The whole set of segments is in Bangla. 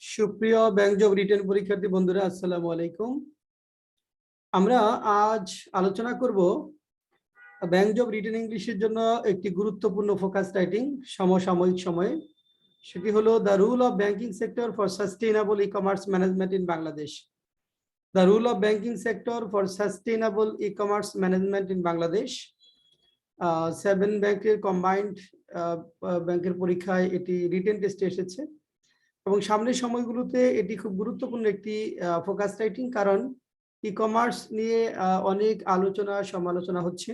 সুপ্রিয় ব্যাংক জব রিটেন পরীক্ষার্থী বন্ধুরা, আসসালামু আলাইকুম। আমরা আজ আলোচনা করব ব্যাংক জব রিটেন ইংলিশের জন্য একটি গুরুত্বপূর্ণ ফোকাস রাইটিং সমসাময়িক সময়ে। সেটি হলো the rule of banking sector for sustainable e commerce management in Bangladesh. The rule of banking sector for sustainable e commerce management in Bangladesh. 7 ব্যাংকের কম্বাইন্ড ব্যাংকের পরীক্ষায় এটি রিটেন টেস্টে এসেছে এবং সামনের সময়গুলোতে এটি খুব গুরুত্বপূর্ণ একটি ফোকাস রাইটিং, কারণ ই কমার্স নিয়ে অনেক আলোচনা সমালোচনা হচ্ছে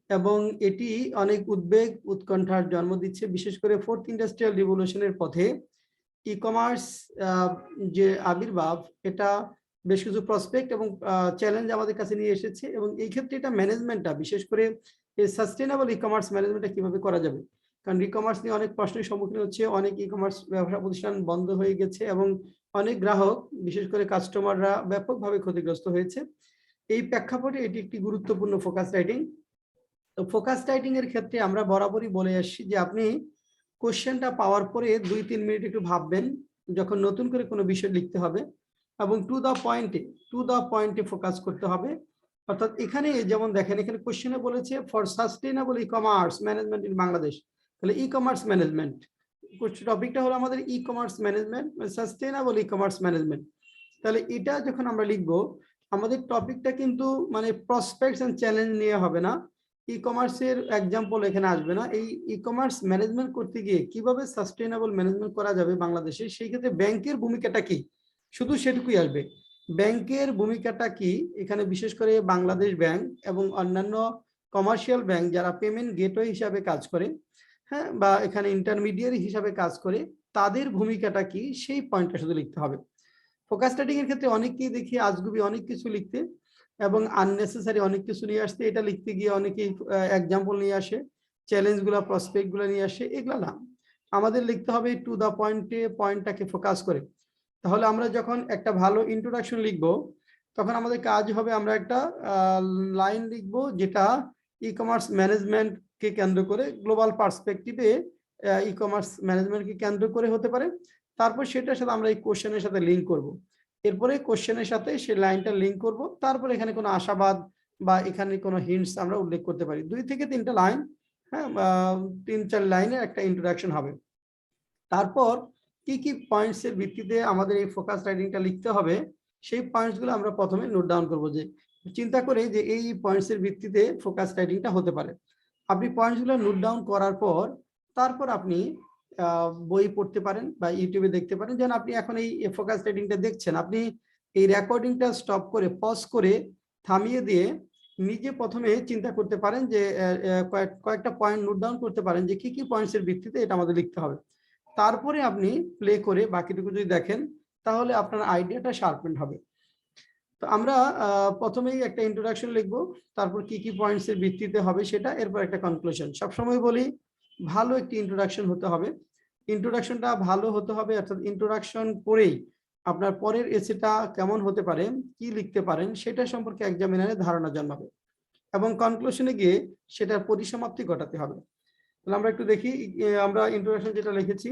এবং এটি অনেক উদ্বেগ উৎকণ্ঠার জন্ম দিচ্ছে। বিশেষ করে 4th ইন্ডাস্ট্রিয়াল রিভলিউশনের পথে ই কমার্স যে আবির্ভাব, এটা বেশ কিছু প্রসপেক্ট এবং চ্যালেঞ্জ আমাদের কাছে নিয়ে এসেছে এবং এই ক্ষেত্রে এটা ম্যানেজমেন্টটা, বিশেষ করে এই সাস্টেইনেবল ই কমার্স ম্যানেজমেন্টটা কিভাবে করা যাবে। কারণ ই কমার্স নিয়ে অনেক প্রশ্নের সম্মুখীন হচ্ছে, অনেক ই কমার্স ব্যবসা প্রতিষ্ঠান বন্ধ হয়ে গেছে এবং অনেক গ্রাহক, বিশেষ করে কাস্টমাররা ব্যাপকভাবে ক্ষতিগ্রস্ত হয়েছে। এই প্রেক্ষাপটে এটি একটি গুরুত্বপূর্ণ ফোকাস রাইটিং। তো ফোকাস রাইটিং এর ক্ষেত্রে আমরা বরাবরই বলে আসছি যে আপনি কোশ্চেনটা পাওয়ার পরে 2-3 মিনিট একটু ভাববেন যখন নতুন করে কোনো বিষয় লিখতে হবে, এবং টু দ্য পয়েন্টে ফোকাস করতে হবে। অর্থাৎ এখানে যেমন দেখেন, এখানে কোশ্চেনে বলেছে for sustainable e commerce management in Bangladesh. তাহলে ই কমার্স ম্যানেজমেন্ট টপিকটা হলো আমাদের e commerce management, sustainable e commerce management. তাহলে এটা যখন আমরা লিখবো, আমাদের টপিকটা কিন্তু মানে প্রসপেক্টস এন্ড চ্যালেঞ্জ নিয়ে হবে না, ই কমার্সের এক্সাম্পল এখানে আসবে না। এই ই কমার্স ম্যানেজমেন্ট করতে গিয়ে কিভাবে সাস্টেইনেবল ম্যানেজমেন্ট করা যাবে বাংলাদেশে, সেই ক্ষেত্রে ব্যাংকের ভূমিকাটা কি, শুধু সেটুকুই আসবে। ব্যাংকের ভূমিকাটা কি এখানে, বিশেষ করে বাংলাদেশ ব্যাংক এবং অন্যান্য কমার্শিয়াল ব্যাংক যারা পেমেন্ট গেটওয়ে হিসাবে কাজ করে, হ্যাঁ, বা এখানে ইন্টারমিডিয়ারি হিসাবে কাজ করে, তাদের ভূমিকাটা কি, সেই পয়েন্টটা শুধু লিখতে হবে। ফোকাস রাইটিং এর ক্ষেত্রে অনেকেই দেখি আজগুবি অনেক কিছু লিখতে এবং আননেসেসারি অনেক কিছু নিয়ে আসতে। এটা লিখতে গিয়ে অনেকেই এক্সাম্পল নিয়ে আসে, চ্যালেঞ্জ গুলা প্রসপেক্ট গুলা নিয়ে আসে, এগুলা না। আমাদের লিখতে হবে টু দা পয়েন্টে, পয়েন্টটাকে ফোকাস করে। তাহলে আমরা যখন একটা ভালো ইন্ট্রোডাকশন লিখব, তখন আমাদের কাজ হবে আমরা একটা লাইন লিখব যেটা ই কমার্স ম্যানেজমেন্টকে কেন্দ্র করে, গ্লোবাল পার্সপেক্টিভে ই কমার্স ম্যানেজমেন্টকে কেন্দ্র করে হতে পারে। তারপর সেটার সাথে আমরা এই কোশ্চেনের সাথে লিঙ্ক করব, এরপরে কোশ্চেনের সাথে সেই লাইনটা লিঙ্ক করব, তারপর এখানে কোনো আশাবাদ বা এখানে কোনো হিন্টস আমরা উল্লেখ করতে পারি। 2 থেকে 3টা লাইন, হ্যাঁ, 3-4 লাইনের একটা ইন্ট্রোডাকশন হবে। তারপর কি কি পয়েন্টস এর ভিত্তিতে আমাদের এই ফোকাস রাইটিংটা লিখতে হবে, সেই পয়েন্টসগুলো আমরা প্রথমে নোট ডাউন করব, যে চিন্তা করে যে এই পয়েন্টস এর ভিত্তিতে ফোকাস রাইটিংটা হতে পারে। আপনি পয়েন্টসগুলো নোট ডাউন করার পর তারপর আপনি বই পড়তে পারেন বা ইউটিউবে দেখতে পারেন। যেন আপনি এখন এই ফোকাস রাইটিংটা দেখছেন, আপনি এই রেকর্ডিংটা স্টপ করে পজ করে থামিয়ে দিয়ে নিজে প্রথমে চিন্তা করতে পারেন, যে কয়েকটা পয়েন্ট নোট ডাউন করতে পারেন যে কি কি পয়েন্টস এর ভিত্তিতে এটা আমাদের লিখতে হবে। তারপরে আপনি প্লে করে বাকিটুকু যদি দেখেন, তাহলে আপনার আইডিয়াটা শার্পেন্ড হবে। তো আমরা প্রথমেই একটা ইন্ট্রোডাকশন লিখব, তারপর কি কি পয়েন্টস এর ভিত্তিতে হবে সেটা, এরপর একটা কনক্লুশন। সবসময় বলি ভালো একটি ইন্ট্রোডাকশন হতে হবে, ইন্ট্রোডাকশনটা ভালো হতে হবে। অর্থাৎ ইন্ট্রোডাকশন পড়েই আপনার পরের এসেটা কেমন হতে পারে, কি লিখতে পারেন, সেটা সম্পর্কে এক্সামিনারের ধারণা জন্মাবে এবং কনক্লুশনে গিয়ে সেটার পরিসমাপ্তি ঘটাতে হবে। তাহলে আমরা একটু দেখি, আমরা ইন্ট্রোডাকশন যেটা লিখেছি,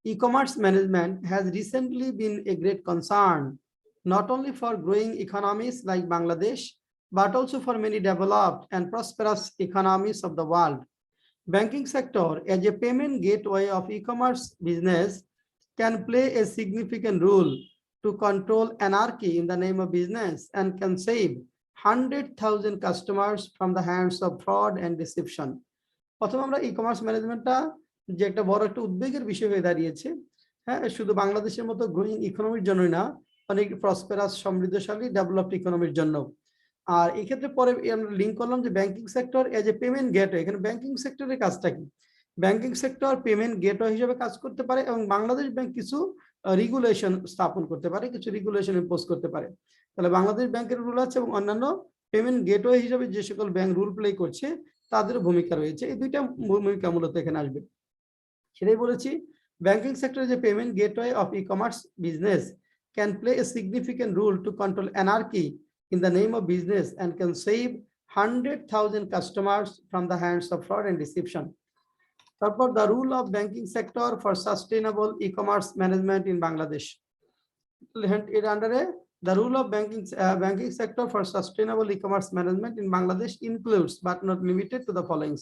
e-commerce management has recently been a great concern, not only for growing economies like Bangladesh, but also for many developed and prosperous economies of the world. Banking sector as a payment gateway of e-commerce business can play a significant role to control anarchy in the name of business and can save 100,000 customers from the hands of fraud and deception. প্রথমে আমরা ই-কমার্স ম্যানেজমেন্টটা যে একটা বড় একটা উদ্বেগের বিষয় হয়ে দাঁড়িয়েছে, হ্যাঁ, শুধু বাংলাদেশের মতো গ্রোয়িং ইকোনমির জন্যই না, অনেক প্রসপেরাস সমৃদ্ধশালী ডেভেলপড ইকোনমির জন্য। আর এই ক্ষেত্রে পরে আমরা লিঙ্ক করলাম যে banking sector as a payment gateway. এখানে ব্যাংকিং সেক্টরের কাজটা কি, ব্যাংকিং সেক্টর পেমেন্ট গেটওয়ে হিসেবে কাজ করতে পারে এবং বাংলাদেশ ব্যাংক কিছু রেগুলেশন স্থাপন করতে পারে, কিছু রেগুলেশন ইম্পোজ করতে পারে। তাহলে বাংলাদেশ ব্যাংকের রুল আছে এবং অন্যান্য পেমেন্ট গেটওয়ে হিসেবে যে সকল ব্যাংক রুল প্লে করছে তাদের ভূমিকা রয়েছে। এই দুইটা ভূমিকা মূলত এখানে আসবে। সেটাই বলেছি, ব্যাংকিং সেক্টর যে payment gateway of e-commerce business can play a significant role to control anarchy in the name of business and can save 100,000 customers from the hands of fraud and deception. তারপর the rule of banking sector for sustainable e-commerce management in Bangladesh. এর আন্ডারে the rule of banking sector for sustainable e-commerce management in Bangladesh includes but not limited to the following.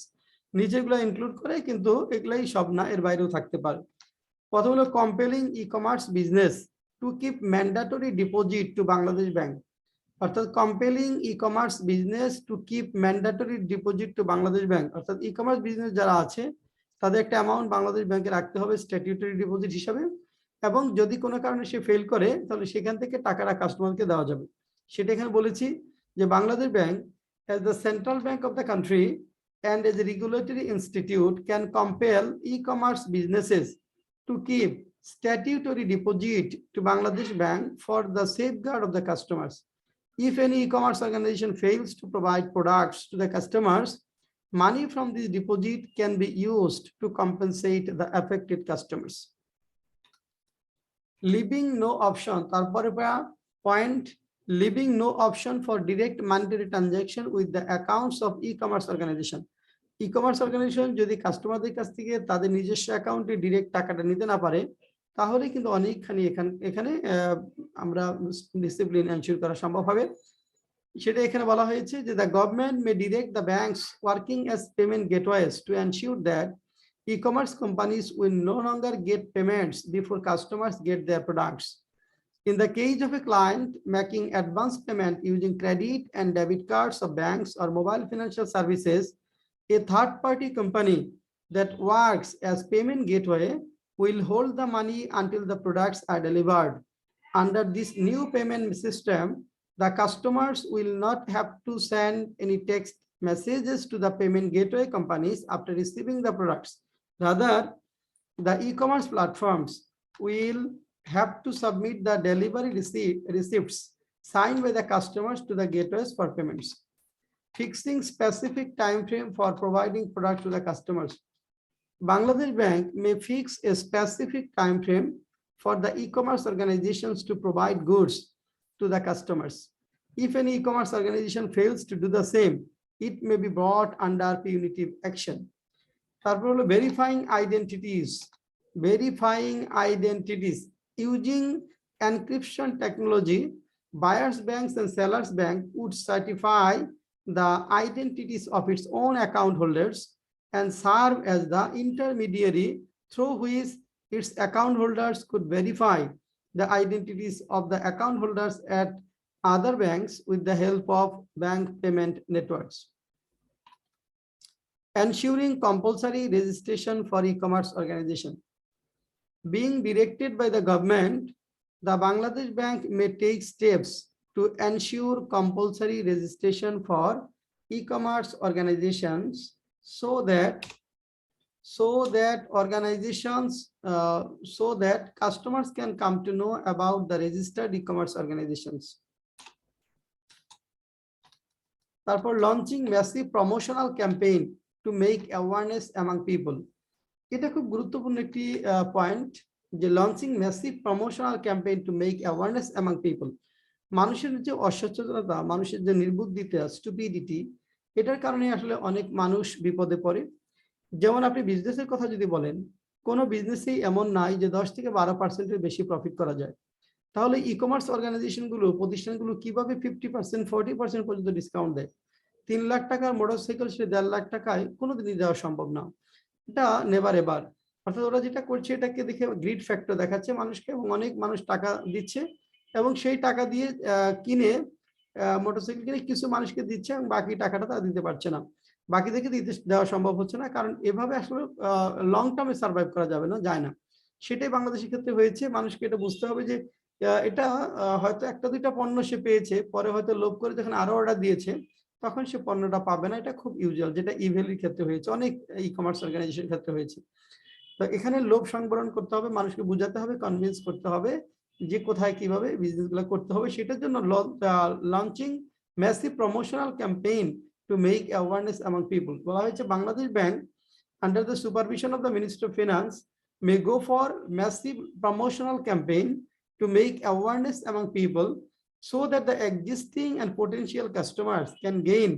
নিচেগুলো ইনক্লুড করে, কিন্তু এগুলাই সব না, এর বাইরেও থাকতে পারে। প্রথম হলো compelling e-commerce business to keep mandatory deposit to Bangladesh Bank, অর্থাৎ compelling e-commerce business to keep mandatory deposit to Bangladesh Bank, অর্থাৎ ই-কমার্স বিজনেস যারা আছে তাদের একটা অ্যামাউন্ট বাংলাদেশ ব্যাংকে রাখতে হবে স্ট্যাটিউটরি ডিপোজিট হিসাবে, এবং যদি কোনো কারণে সে ফেল করে তাহলে সেখান থেকে টাকাটা কাস্টমারকে দেওয়া যাবে। সেটা এখানে বলেছি যে Bangladesh bank as the central bank of the country and as a regulatory institute can compel e-commerce businesses to keep statutory deposit to Bangladesh Bank for the safeguard of the customers. If any e-commerce organization fails to provide products to the customers, money from this deposit can be used to compensate the affected customers. Leaving no option, তারপরে point, leaving no option for direct monetary transaction with the accounts of e-commerce organization. E-commerce organization যদি কাস্টমারদের কাছ থেকে তাদের নিজস্ব অ্যাকাউন্টে ডিরেক্ট টাকাটা নিতে না পারে, তাহলে কিন্তু অনেকখানি এখানে আমরা ডিসিপ্লিন এনশিওর করা সম্ভব হবে। সেটা এখানে বলা হয়েছে যে the government may direct the banks working as payment gateways to ensure that e-commerce companies will no longer get payments before customers get their products. In the case of a client making advance payment using credit and debit cards of banks or mobile financial services, a third-party company that works as payment gateway will hold the money until the products are delivered. Under this new payment system, the customers will not have to send any text messages to the payment gateway companies after receiving the products. Rather, the e-commerce platforms will have to submit the delivery receipts signed by the customers to the gateways for payments. Fixing specific time frame for providing products to the customers. Bangladesh Bank may fix a specific time frame for the e-commerce organizations to provide goods to the customers. If any e-commerce organization fails to do the same, it may be brought under punitive action. Verifying identities using encryption technology, buyers banks and sellers bank would certify the identities of its own account holders and serve as the intermediary through which its account holders could verify the identities of the account holders at other banks with the help of bank payment networks. Ensuring compulsory registration for e-commerce organization. Being directed by the government, the Bangladesh Bank may take steps to ensure compulsory registration for e-commerce organizations so that customers can come to know about the registered e-commerce organizations. Therefore, launching massive promotional campaign to make awareness among people. এটা খুব গুরুত্বপূর্ণ একটি পয়েন্ট যে launching massive promotional campaign to make awareness among people. মানুষের যে অসচেতনতা, মানুষের যে নির্বুদ্ধিতা, স্টুপিডিটি, এটার কারণে আসলে অনেক মানুষ বিপদে পড়ে। যেমন আপনি বিজনেসের কথা যদি বলেন, কোনো বিজনেসেই এমন নাই যে 10 থেকে 12% বেশি প্রফিট করা যায়। তাহলে ই-কমার্স অর্গানাইজেশনগুলো, প্রতিষ্ঠানগুলো কিভাবে 50%, 40% পর্যন্ত ডিসকাউন্ট দেয়? 3 লাখ টাকার মোটরসাইকেল সে 1.5 লাখ টাকায় কোনোদিনই দেওয়া সম্ভব না। এটা নেভার এভার। অর্থাৎ ওরা যেটা করছে এটাকে দেখে গ্রিড ফ্যাক্টর দেখাচ্ছে মানুষকে, এবং অনেক মানুষ টাকা দিচ্ছে এবং সেই টাকা দিয়ে কিনে মোটরসাইকেল কিনে কিছু মানুষকে দিচ্ছে এবং বাকি টাকাটা তারা দিতে পারছে না। বাকি থেকে দেওয়া সম্ভব হচ্ছে না, কারণ এভাবে আসলে লং টার্মে সার্ভাইভ করা যাবে না, যায় না। সেটাই বাংলাদেশের ক্ষেত্রে হয়েছে। মানুষকে এটা বুঝতে হবে যে এটা হয়তো একটা দুইটা পণ্য সে পেয়েছে, পরে হয়তো লোভ করে যখন আরো অর্ডার দিয়েছে তখন সে পণ্যটা পাবে না। এটা খুব ইউজুয়াল, যেটা ইভেলির ক্ষেত্রে হয়েছে, অনেক ই-কমার্স অর্গানাইজেশনের ক্ষেত্রে হয়েছে। তো এখানে লোভ সংবরণ করতে হবে, মানুষকে বোঝাতে হবে, কনভিন্স করতে হবে যে কোথায় কিভাবে বিজনেসগুলো করতে হবে। সেটার জন্য launching massive promotional campaign to make awareness among people. বলা হয়েছে Bangladesh bank under the supervision of the ministry of finance May go for massive promotional campaign to make awareness among people so that the existing and potential customers can gain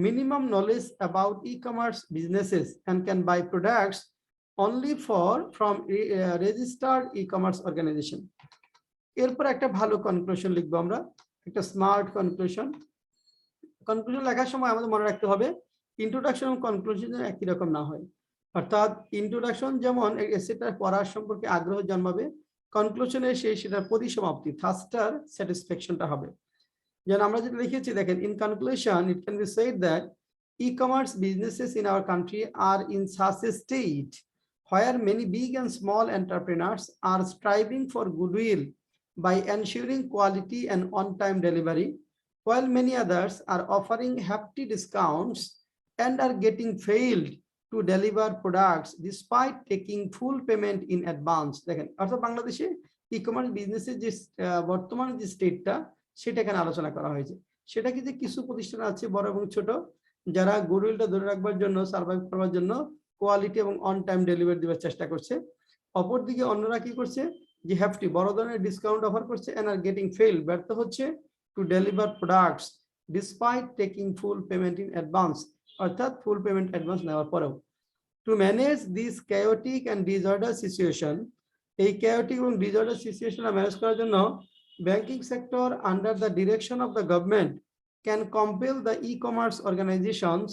minimum knowledge about e-commerce businesses and can buy products only from registered e-commerce organization. এরপর একটা ভালো কনক্লুশন লিখবো আমরা, একটা স্মার্ট কনক্লুশন। কনক্লুশন লেখার সময় আমাদের মনে রাখতে হবে ইন্ট্রোডাকশন এবং কনক্লুশন যেন একই রকম না হয়। অর্থাৎ ইন্ট্রোডাকশন যেমন এসেটা পড়ার সম্পর্কে আগ্রহ জন্মাবে, কনক্লুশনে সেটার পরিসমাপ্তি থাস্টার স্যাটিসফ্যাকশনটা হবে। যেন আমরা যেটা লিখেছি দেখেন, in conclusion it can be said that e-commerce businesses in our country are in such a state where many big and small entrepreneurs are striving for goodwill by ensuring quality and on-time delivery, while many others are offering hefty discounts and are getting failed to deliver products despite taking full payment in advance. দেখেন অর্থাৎ বাংলাদেশে ই-কমার্স বিজনেসের যে বর্তমান যে স্টেটটা সেটা এখানে আলোচনা করা হয়েছে। সেটা কি যে কিছু প্রতিষ্ঠান আছে বড় এবং ছোট যারা গুডউইলটা ধরে রাখবার জন্য, সার্ভাইভ করার জন্য কোয়ালিটি এবং অন টাইম ডেলিভারি দেওয়ার চেষ্টা করছে, অপরদিকে অন্যরা কি করছে যে হ্যাফটি বড় ধরনের ডিসকাউন্ট অফার করছে এন্ড আর গেটিং ফেল, ব্যর্থ হচ্ছে to deliver products despite taking full payment in advance, অর্থাৎ ফুল পেমেন্ট অ্যাডভান্স নেওয়ার পরেও। To manage this chaotic and disorder situation, এই chaotic এবং disorder situation ম্যানেজ করার জন্য banking sector under the direction of the government can compel the e-commerce organizations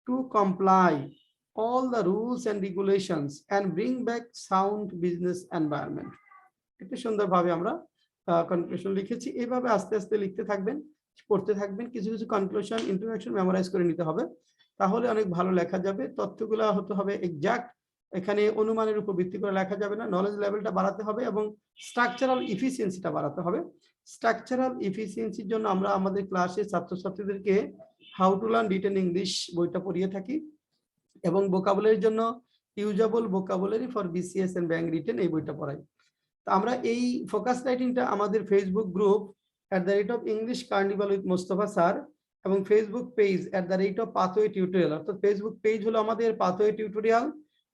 to comply all the rules and regulations and bring back sound business environment. একটু সুন্দরভাবে আমরা কনক্লুশন লিখেছি। এইভাবে আস্তে আস্তে লিখতে থাকবেন, পড়তে থাকবেন, কিছু কিছু কনক্লুশন ইন্ট্রোডাকশন মেমোরাইজ করে নিতে হবে, তাহলে অনেক ভালো লেখা যাবে। তথ্যগুলো হতে হবে এক্সাক্ট, এখানে অনুমানের উপর ভিত্তি করে লেখা যাবে না। নলেজ লেভেলটা বাড়াতে হবে এবং স্ট্রাকচারাল ইফিসিয়েন্সিটা বাড়াতে হবে। স্ট্রাকচারাল ইফিসিয়েন্সির জন্য আমরা আমাদের ক্লাসে ছাত্রছাত্রীদেরকে how to learn written English বইটা পড়িয়ে থাকি এবং ভোকাবুলারির জন্য usable vocabulary for BCS and bank written এই বইটা পড়াই। তো আমরা এই ফোকাস রাইটিংটা আমাদের Facebook group @English carnival with Mostafa sir এবং ফেসবুক পেজ @পাথওয়ে টিউটোরিয়াল, অর্থাৎ ফেসবুক পেজ হলো আমাদের পাথওয়ে টিউটোরিয়াল,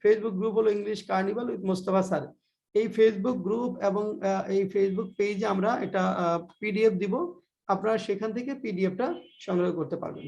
ফেসবুক গ্রুপ হলো English carnival with Mostafa sir. এই ফেসবুক গ্রুপ এবং এই ফেসবুক পেজে আমরা এটা পিডিএফ দিব, আপনারা সেখান থেকে পিডিএফটা সংগ্রহ করতে পারবেন।